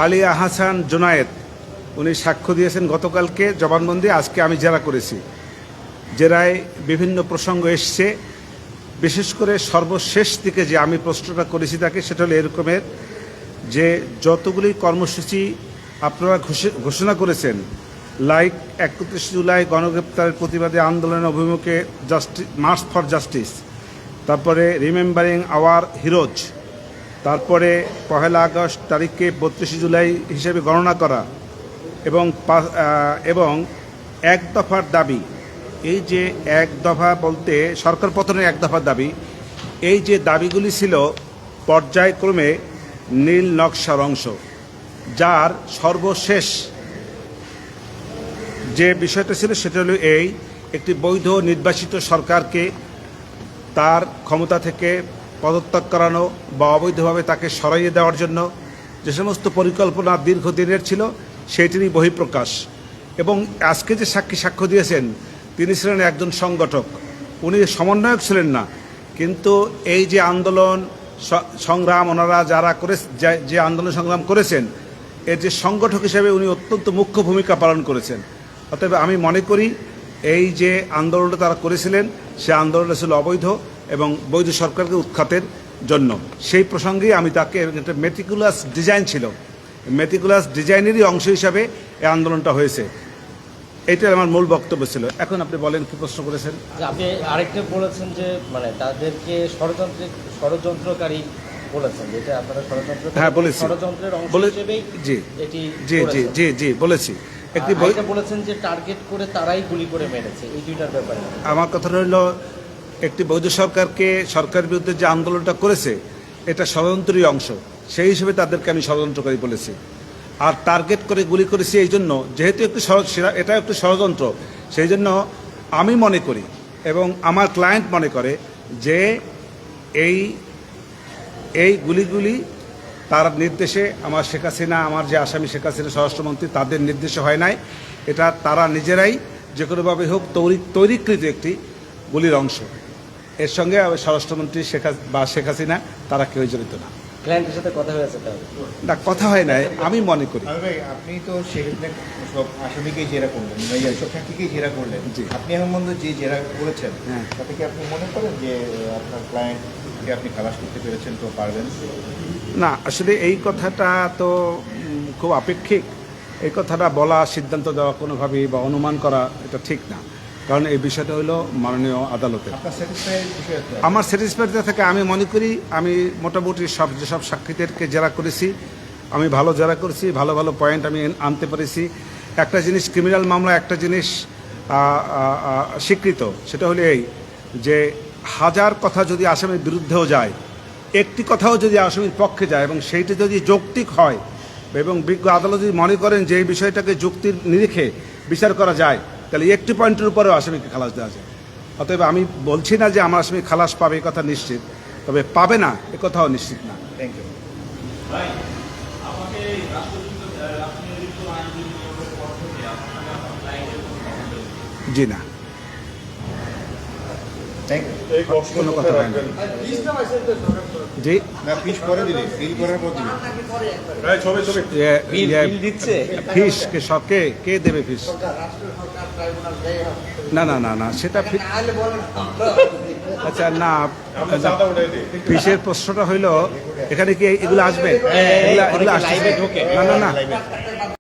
আলী আহসান জুনায়েদ উনি সাক্ষ্য দিয়েছেন গতকালকে জবানবন্দি। আজকে আমি জেরা করেছি, জেরায় বিভিন্ন প্রসঙ্গ এসছে। বিশেষ করে সর্বশেষ দিকে যে আমি প্রশ্নটা করেছি তাকে, সেটা হলো এরকমের যে যতগুলি কর্মসূচি আপনারা ঘোষণা করেছেন, লাইক 31 জুলাই গণগ্রেপ্তারের প্রতিবাদে আন্দোলনের অভিমুখে মার্চ ফর জাস্টিস, তারপরে রিমেম্বারিং আওয়ার হিরোজ, তারপরে 1 আগস্ট তারিখকে 32 জুলাই হিসেবে গণনা করা, এবং এক দফার দাবি, এই যে এক দফা বলতে সরকার পতনের এক দফার দাবি, এই যে দাবিগুলি ছিল পর্যায়ক্রমে নীল নকশার অংশ, যার সর্বশেষ যে বিষয়টা ছিল সেটা হলো এই: একটি বৈধ নির্বাচিত সরকারকে তার ক্ষমতা থেকে পদত্যাগ করানো বা অবৈধভাবে তাকে সরাইয়ে দেওয়ার জন্য যে সমস্ত পরিকল্পনা দীর্ঘদিনের ছিল সেইটিরই বহিঃপ্রকাশ। এবং আজকে যে সাক্ষ্য দিয়েছেন তিনি ছিলেন একজন সংগঠক, উনি সমন্বয়ক ছিলেন না। কিন্তু এই যে আন্দোলন সংগ্রাম ওনারা যারা যে আন্দোলন সংগ্রাম করেছেন, এর যে সংগঠক হিসেবে উনি অত্যন্ত মুখ্য ভূমিকা পালন করেছেন। অতএব আমি মনে করি এই যে আন্দোলনটা তারা করেছিলেন সে আন্দোলনটা ছিল অবৈধ এবং বৈধ সরকারকে উৎখাতের জন্য। সেই প্রসঙ্গেই আমি তাকে, একটা মেটিকুলাস ডিজাইন ছিল, মেটিকুলাস ডিজাইনেরই অংশ হিসাবে এই আন্দোলনটা হয়েছে। এইটাই আমার মূল বক্তব্য ছিল। এখন আপনি বলেন কি প্রশ্ন করেছেন। আপনি আরেকটা বলেছেন যে মানে তাদেরকে ষড়যন্ত্রকারী বলেছেন, যেটা আপনারা ষড়যন্ত্র, হ্যাঁ বলেছি, ষড়যন্ত্রের অংশ হিসেবেই জি এটি জি জি জি জি বলেছি। একটি বলেছেন যে টার্গেট করে তারাই গুলি করে মেরেছে, এই দুইটার ব্যাপারে আমার কথা রইল, একটি বৈধ সরকারকে, সরকারের বিরুদ্ধে যে আন্দোলনটা করেছে এটা ষড়যন্ত্রেরই অংশ, সেই হিসেবে তাদেরকে আমি ষড়যন্ত্রকারী বলেছি। আর টার্গেট করে গুলি করেছি এই জন্য, যেহেতু এটা একটি ষড়যন্ত্র, সেই জন্য আমি মনে করি এবং আমার ক্লায়েন্ট মনে করে যে এই গুলিগুলি তার নির্দেশে, আমার শেখ হাসিনা, আমার যে আসামি শেখ হাসিনা স্বরাষ্ট্রমন্ত্রী, তাদের নির্দেশে হয় নাই। এটা তারা নিজেরাই যে কোনোভাবে হোক তৈরিকৃত একটি গুলির অংশ। এর সঙ্গে স্বরাষ্ট্রমন্ত্রী শেখ হাসিনা তারা কেউ জড়িত না। ক্লায়েন্টের সাথে কথা হয়েছে না, কথা হয় নাই আমি মনে করি। আপনি তো সেক্ষেত্রে সব আসামিকেই জেরা করলেন, সব সাক্ষীকেই জেরা করলেন, আপনি এখন পর্যন্ত যে জেরা করেছেন তাতে কি আপনি মনে করেন যে আপনার ক্লায়েন্টকে আপনি খালাস করতে পেরেছেন, তো পারবেন? না, আসলে এই কথাটা তো খুব আপেক্ষিক। এই কথাটা বলা, সিদ্ধান্ত দেওয়া কোনোভাবেই বা অনুমান করা এটা ঠিক না, কারণ এই বিষয়টা হলো মাননীয় আদালতের। আমার স্যাটিসফাইড থেকে আমি মনে করি আমি মোটামুটি যেসব সাক্ষীদেরকে জেরা করেছি আমি ভালো জেরা করেছি, ভালো ভালো পয়েন্ট আমি আনতে পেরেছি। একটা জিনিস ক্রিমিনাল মামলা, একটা জিনিস স্বীকৃত, সেটা হলো এই যে হাজার কথা যদি আসামির বিরুদ্ধেও যায়, একটি কথাও যদি আসামির পক্ষে যায় এবং সেইটি যদি যৌক্তিক হয় এবং বিজ্ঞ আদালত যদি মনে করেন যে এই বিষয়টাকে যুক্তির নিরিখে বিচার করা যায়, তাহলে একটি পয়েন্টের উপরেও আসামিকে খালাস দেওয়া যায়। অতএব আমি বলছি না যে আমার আসামি খালাস পাবে, এ কথা নিশ্চিত, তবে পাবে না এ কথাও নিশ্চিত না। Thank you. জি না, কোনো কথা হয় না। জি ফিস কে দেবে ফিস? না না না না, সেটা আচ্ছা না, ফিসের প্রশ্নটা হইল এখানে কি এগুলো আসবে? এগুলো আসবে? না না না।